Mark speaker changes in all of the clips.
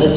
Speaker 1: 10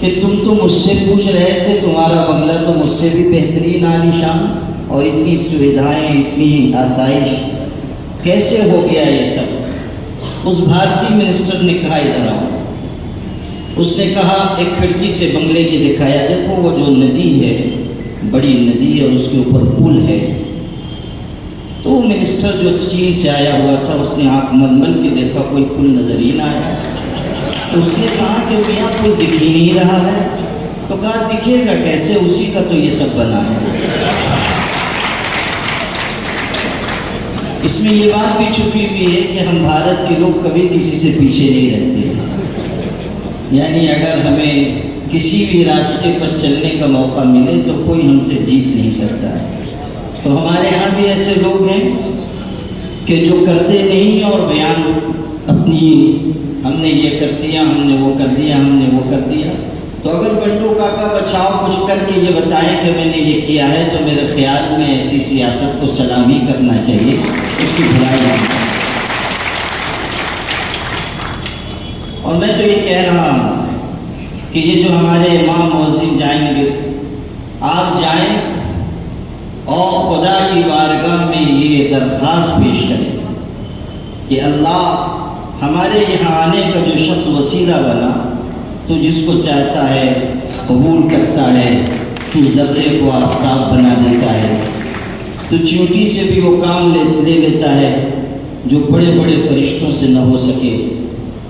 Speaker 1: کہ تم تو مجھ سے پوچھ رہے تھے، تمہارا بنگلہ تو مجھ سے بھی بہترین عالیشان اور اتنی سویدھائیں، اتنی آسائش، کیسے ہو گیا یہ سب؟ اس بھارتی منسٹر نے کہا ادھر آؤ. اس نے کہا ایک کھڑکی سے بنگلے کی دکھایا، دیکھو وہ جو ندی ہے، بڑی ندی ہے، اس کے اوپر پل ہے. تو وہ منسٹر جو چین سے آیا ہوا تھا، اس نے آنکھ مل مل کے دیکھا، کوئی پل نظر ہی نہ آیا. تو اس نے کہا کہ میاں پل دکھ ہی نہیں رہا ہے. تو کہا دکھے گا کیسے، اسی کا تو یہ سب بنا ہے. اس میں یہ بات بھی چھپی ہوئی ہے کہ ہم بھارت کے لوگ کبھی کسی سے پیچھے نہیں رہتے ہیں. یعنی اگر ہمیں کسی بھی راستے پر چلنے کا موقع ملے تو کوئی ہم سے جیت نہیں سکتا ہے. تو ہمارے یہاں بھی ایسے لوگ ہیں کہ جو کرتے نہیں اور بیان اپنی، ہم نے یہ کر دیا، ہم نے وہ کر دیا، ہم نے وہ کر دیا. تو اگر بنٹو کاکا بچاؤ کچھ کر کے یہ بتائیں کہ میں نے یہ کیا ہے، تو میرے خیال میں ایسی سیاست کو سلام ہی کرنا چاہیے، اس کی بھلائی نہیں. اور میں تو یہ کہہ رہا ہوں کہ یہ جو ہمارے امام مؤذن جائیں گے، آپ جائیں اور خدا کی بارگاہ میں یہ درخواست پیش کریں کہ اللہ ہمارے یہاں آنے کا جو شخص وسیلہ بنا، تو جس کو چاہتا ہے قبول کرتا ہے. تو ذرے کو آفتاب بنا دیتا ہے، تو چیونٹی سے بھی وہ کام لے لیتا ہے جو بڑے بڑے فرشتوں سے نہ ہو سکے.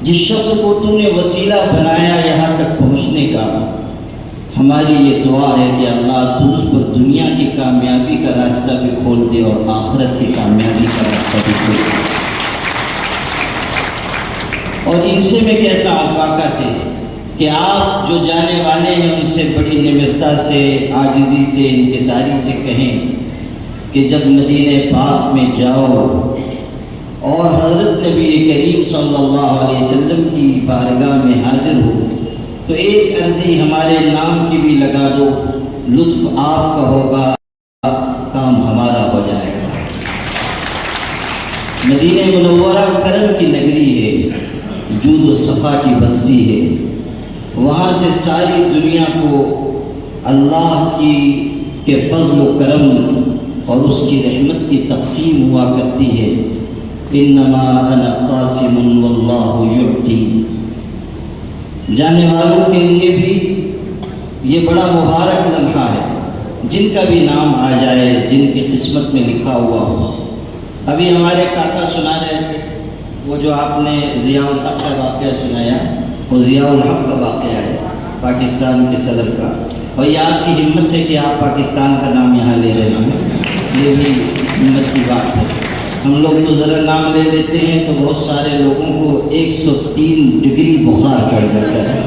Speaker 1: جس شخص کو تو نے وسیلہ بنایا یہاں تک پہنچنے کا، ہماری یہ دعا ہے کہ اللہ تو اس پر دنیا کی کامیابی کا راستہ بھی کھول دے اور آخرت کی کامیابی کا راستہ بھی کھول دے. اور ان سے میں کہتا ہوں کاکا سے کہ آپ جو جانے والے ہیں ان سے بڑی نمرتا سے، عاجزی سے، انکساری سے کہیں کہ جب مدینہ پاک میں جاؤ اور حضرت نبی کریم صلی اللہ علیہ وسلم کی بارگاہ میں حاضر ہو، تو ایک عرضی ہمارے نام کی بھی لگا دو، لطف آپ کا ہوگا، کام ہمارا ہو جائے گا. مدینہ منورہ کرم کی نگری ہے، جود و صفا کی بستی ہے. وہاں سے ساری دنیا کو اللہ کے فضل و کرم اور اس کی رحمت کی تقسیم ہوا کرتی ہے. انما انا قاسم واللہ یعطی. جانے والوں کے لیے بھی یہ بڑا مبارک لمحہ ہے، جن کا بھی نام آ جائے، جن کی قسمت میں لکھا ہوا ہو. ابھی ہمارے کاکا سنا رہے تھے، وہ جو آپ نے ضیاء الحق کا واقعہ سنایا، وہ ضیاء الحق کا واقعہ ہے، پاکستان کے صدر کا. اور یہ آپ کی ہمت ہے کہ آپ پاکستان کا نام یہاں لے رہے ہیں، یہ بھی ہمت کی بات ہے. ہم لوگ تو ذرا نام لے لیتے ہیں تو بہت سارے لوگوں کو 103 ڈگری بخار چڑھ جاتا ہے.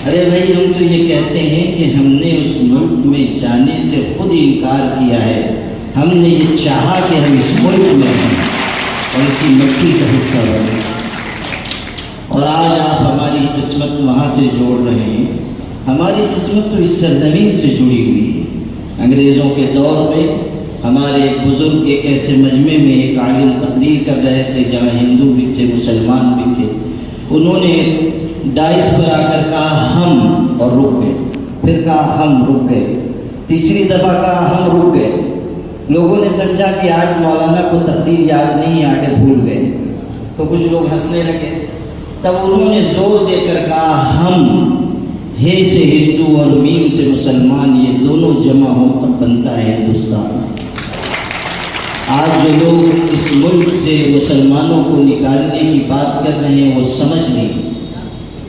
Speaker 1: ارے بھائی، ہم تو یہ کہتے ہیں کہ ہم نے اس ملک میں جانے سے خود انکار کیا ہے. ہم نے یہ چاہا کہ ہم اس ملک میں ہیں اور اسی مٹی کا حصہ بنے. اور آج آپ ہماری قسمت وہاں سے جوڑ رہے ہیں. ہماری قسمت تو اس سرزمین سے جڑی ہوئی ہے. انگریزوں کے دور میں ہمارے ایک بزرگ ایک ایسے مجمع میں ایک عالم تقریر کر رہے تھے جہاں ہندو بھی تھے، مسلمان بھی تھے. انہوں نے ڈائس پر آ کر کہا ہم، اور رک گئے. پھر کہا ہم، رک گئے. تیسری دفعہ کہا ہم، رک گئے. لوگوں نے سمجھا کہ آج مولانا کو تقریر یاد نہیں، آگے بھول گئے. تو کچھ لوگ ہنسنے لگے. تب انہوں نے زور دے کر کہا ہم، ہے سے ہندو اور میم سے مسلمان، یہ دونوں جمع ہو تب بنتا ہے ہندوستان. آج جو لوگ اس ملک سے مسلمانوں کو نکالنے کی بات کر رہے ہیں، وہ سمجھ لیں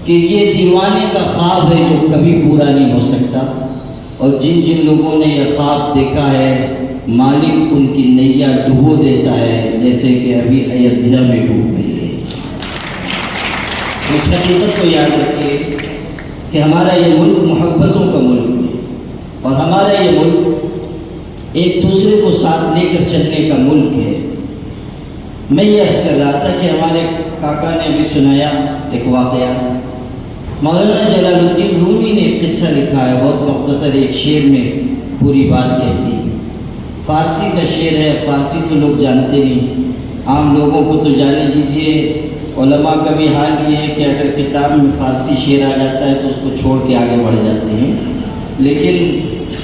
Speaker 1: کہ یہ دیوانے کا خواب ہے جو کبھی پورا نہیں ہو سکتا. اور جن جن لوگوں نے یہ خواب دیکھا ہے، مالک ان کی نیا ڈبو دیتا ہے، جیسے کہ ابھی ایودھیا میں ڈوب گئی ہے. اس حقیقت کو یاد رکھیے کہ ہمارا یہ ملک محبتوں کا ملک ہے، اور ہمارا یہ ملک ایک دوسرے کو ساتھ لے کر چلنے کا ملک ہے. میں یہ عرض کر رہا تھا کہ ہمارے کاکا نے بھی سنایا ایک واقعہ. مولانا جلال الدین رومی نے ایک قصہ لکھا ہے، بہت مختصر، ایک شعر میں پوری بات کہتی ہے. فارسی کا شعر ہے. فارسی تو لوگ جانتے نہیں، عام لوگوں کو تو جانے دیجئے علماء کا بھی حال یہ ہے کہ اگر کتاب میں فارسی شعر آ جاتا ہے تو اس کو چھوڑ کے آگے بڑھ جاتے ہیں، لیکن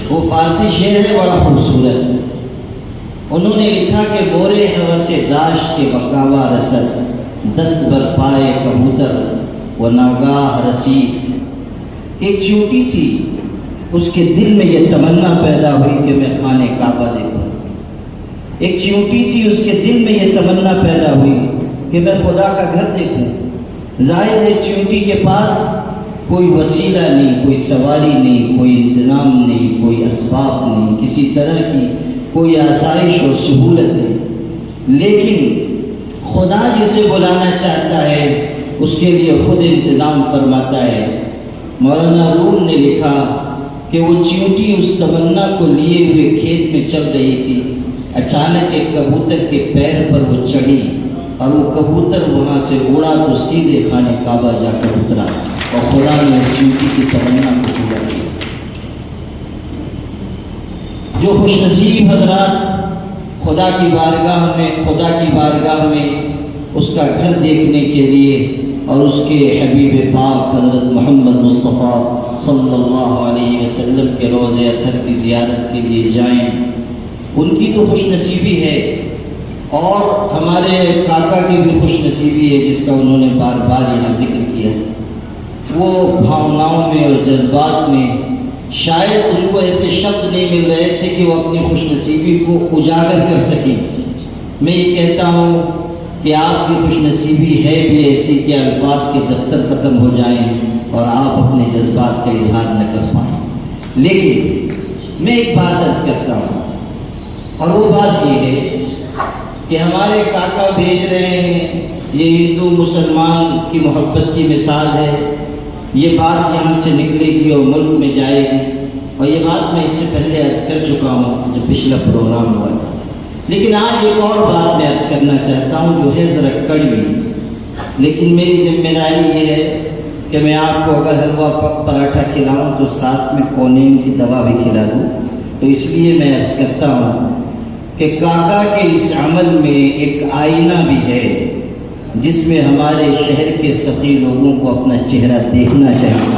Speaker 1: وہ فارسی شعر ہے بڑا خوبصورت۔ انہوں نے لکھا کہ مورے ہوس داشت کے بکاوا رسد، دست بر پائے کبوتر و ناگاہ رسید۔ ایک چیونٹی تھی، اس کے دل میں یہ تمنا پیدا ہوئی کہ میں خانہ کعبہ دیکھوں۔ ایک چیونٹی تھی، اس کے دل میں یہ تمنا پیدا ہوئی کہ میں خدا کا گھر دیکھوں۔ ظاہر ہے چیونٹی کے پاس کوئی وسیلہ نہیں، کوئی سواری نہیں، کوئی انتظام نہیں، کوئی اسباب نہیں، کسی طرح کی کوئی آسائش اور سہولت نہیں، لیکن خدا جسے بلانا چاہتا ہے اس کے لیے خود انتظام فرماتا ہے۔ مولانا روم نے لکھا کہ وہ چیونٹی اس تمنا کو لیے ہوئے کھیت میں چل رہی تھی، اچانک ایک کبوتر کے پیر پر وہ چڑھی اور وہ کبوتر وہاں سے اڑا تو سیدھے خانہ کعبہ جا کر اترا، اور خدا نے اس چیونٹی کی تمنا کو پورا کیا۔ جو خوش نصیب حضرات خدا کی بارگاہ میں اس کا گھر دیکھنے کے لیے اور اس کے حبیب پاک حضرت محمد مصطفیٰ صلی اللہ علیہ وسلم کے روضہ اطہر کی زیارت کے لیے جائیں، ان کی تو خوش نصیبی ہے، اور ہمارے کاکا کی بھی خوش نصیبی ہے جس کا انہوں نے بار بار یہاں ذکر کیا۔ وہ بھاوناؤں میں اور جذبات میں شاید ان کو ایسے شبد نہیں مل رہے تھے کہ وہ اپنی خوش نصیبی کو اجاگر کر سکیں۔ میں یہ کہتا ہوں کہ آپ کی خوش نصیبی ہے بھی ایسی کہ الفاظ کے دفتر ختم ہو جائیں اور آپ اپنے جذبات کا اظہار نہ کر پائیں، لیکن میں ایک بات عرض کرتا ہوں، اور وہ بات یہ ہے کہ ہمارے کاکا بھیج رہے ہیں، یہ ہندو مسلمان کی محبت کی مثال ہے، یہ بات یہاں سے نکلے گی اور ملک میں جائے گی، اور یہ بات میں اس سے پہلے عرض کر چکا ہوں جب پچھلا پروگرام ہوا تھا، لیکن آج ایک اور بات میں عرض کرنا چاہتا ہوں جو ہے ذرا کڑوی، لیکن میری ذمہ داری یہ ہے کہ میں آپ کو اگر حلوہ پراٹھا کھلاؤں تو ساتھ میں کونین کی دوا بھی کھلا دوں، تو اس لیے میں عرض کرتا ہوں کہ کاکا کے اس عمل میں ایک آئینہ بھی ہے جس میں ہمارے شہر کے سخی لوگوں کو اپنا چہرہ دیکھنا چاہیے۔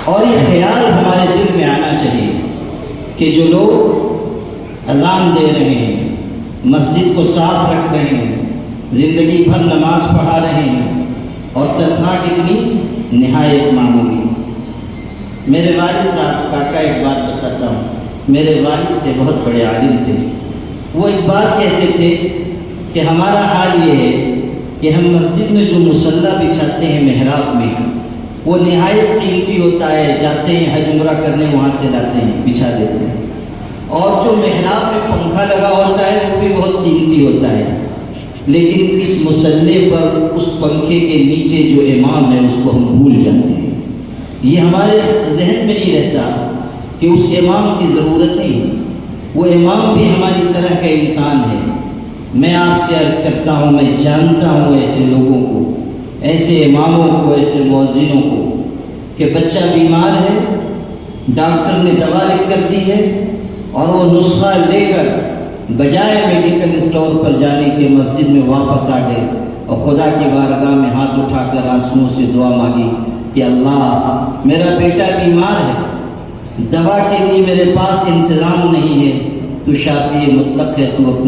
Speaker 1: اور یہ خیال ہمارے دل میں آنا چاہیے کہ جو لوگ اذان دے رہے ہیں، مسجد کو صاف رکھ رہے ہیں، زندگی بھر نماز پڑھا رہے ہیں، اور تنخواہ کتنی نہایت معمولی۔ میرے والد صاحب، کاکا ایک بات بتاتا ہوں، میرے والد تھے، بہت بڑے عالم تھے، وہ ایک بات کہتے تھے کہ ہمارا حال یہ ہے کہ ہم مسجد میں جو مصلی بچھاتے ہیں محراب میں، وہ نہایت قیمتی ہوتا ہے، جاتے ہیں حج عمرہ کرنے وہاں سے لاتے ہیں بچھا دیتے ہیں، اور جو محراب میں پنکھا لگا ہوتا ہے وہ بھی بہت قیمتی ہوتا ہے، لیکن اس مصلی پر اس پنکھے کے نیچے جو امام ہے اس کو ہم بھول جاتے ہیں۔ یہ ہمارے ذہن میں نہیں رہتا کہ اس امام کی ضرورت نہیں، وہ امام بھی ہماری طرح کا انسان ہے۔ میں آپ سے عرض کرتا ہوں، میں جانتا ہوں ایسے لوگوں کو، ایسے اماموں کو، ایسے مؤذنوں کو کہ بچہ بیمار ہے، ڈاکٹر نے دوا لکھ کر دی ہے، اور وہ نسخہ لے کر بجائے میڈیکل اسٹور پر جانے کے مسجد میں واپس آ گئے اور خدا کی بارگاہ میں ہاتھ اٹھا کر آنسوؤں سے دعا مانگی کہ اللہ میرا بیٹا بیمار ہے، دوا کے لیے میرے پاس انتظام نہیں ہے، تو شافی مطلق ہے، تو اپنے